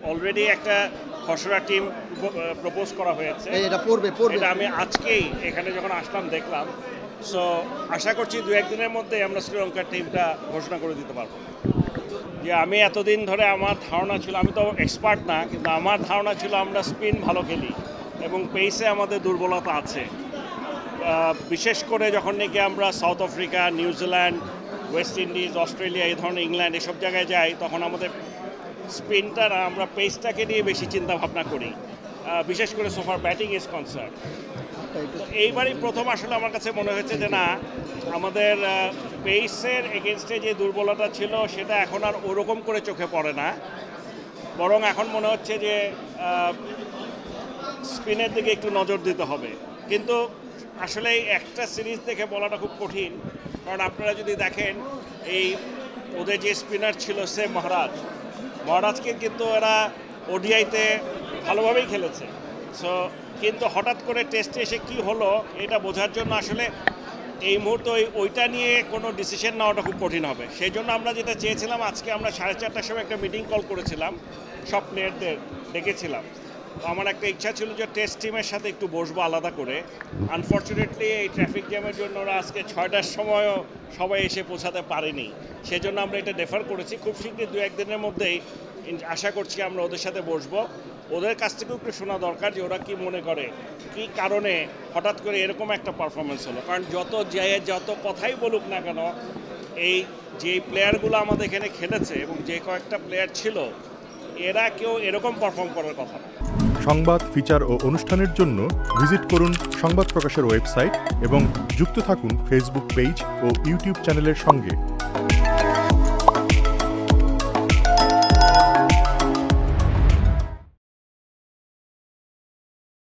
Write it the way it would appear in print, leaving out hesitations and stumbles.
Already একটা খসড়া team propose করা হয়েছে, এটা আমি আজকেই এখানে যখন আসলাম দেখলাম। সো আশা করছি 2-1 দিনের মধ্যে আমরা শ্রীলঙ্কার টিমটা ঘোষণা করে দিতে পারবো। যে আমি এতদিন ধরে আমার ধারণা ছিল, আমি তো এক্সপার্ট না, কিন্তু আমার ধারণা ছিল আমরা স্পিন ভালো খেলি এবং পেসে আমাদের দুর্বলতা আছে। বিশেষ করে যখন নাকি আমরা south Africa, New Zealand, West Indies, Australia, এই ধরনের ইংল্যান্ড এসব জায়গায় যাই, তখন আমাদের স্পিনটা না, আমরা পেসটাকে নিয়ে বেশি চিন্তা ভাবনা করি, বিশেষ করে সোফার ব্যাটিং ইজ কনসার্ন। এইবারই প্রথম আসলে আমার কাছে মনে হয়েছে যে না, আমাদের পেসের এগেনস্টে যে দুর্বলতা ছিল সেটা এখন আর ওরকম করে চোখে পড়ে না, বরং এখন মনে হচ্ছে যে স্পিনের দিকে একটু নজর দিতে হবে। কিন্তু আসলে একটা সিরিজ দেখে বলাটা খুব কঠিন, কারণ আপনারা যদি দেখেন এই ওদের যে স্পিনার ছিল সেম মহারাজকে কিন্তু এরা ওডিআইতে ভালোভাবেই খেলেছে। সো কিন্তু হঠাৎ করে টেস্টে এসে কি হলো এটা বোঝার জন্য আসলে এই মুহূর্তে ওইটা নিয়ে কোনো ডিসিশন নেওয়াটা খুব কঠিন হবে। সেই জন্য আমরা যেটা চেয়েছিলাম, আজকে আমরা 4:30টার সময় একটা মিটিং কল করেছিলাম, সব প্লেয়ারদের ডেকেছিলাম। তো আমার একটা ইচ্ছা ছিল যে টেস্ট টিমের সাথে একটু বসবো আলাদা করে। আনফর্চুনেটলি এই ট্রাফিক জ্যামের জন্য ওরা আজকে 6টার সময়ও সবাই এসে পৌঁছাতে পারেনি, সেজন্য আমরা এটা ডেফার করেছি। খুব শীঘ্রই 2-1 দিনের মধ্যেই আশা করছি আমরা ওদের সাথে বসবো। ওদের কাছ থেকেও একটু শোনা দরকার যে ওরা কি মনে করে, কি কারণে হঠাৎ করে এরকম একটা পারফরমেন্স হলো। কারণ যত কথাই বলুক না কেন, এই যে প্লেয়ারগুলো আমাদের এখানে খেলেছে এবং যে কয়েকটা প্লেয়ার ছিল, এরা কেউ এরকম পারফর্ম করার কথা না। সংবাদ, ফিচার ও অনুষ্ঠানের জন্য ভিজিট করুন সংবাদ প্রকাশের ওয়েবসাইট এবং যুক্ত থাকুন ফেসবুক পেজ ও ইউটিউব চ্যানেলের সঙ্গে।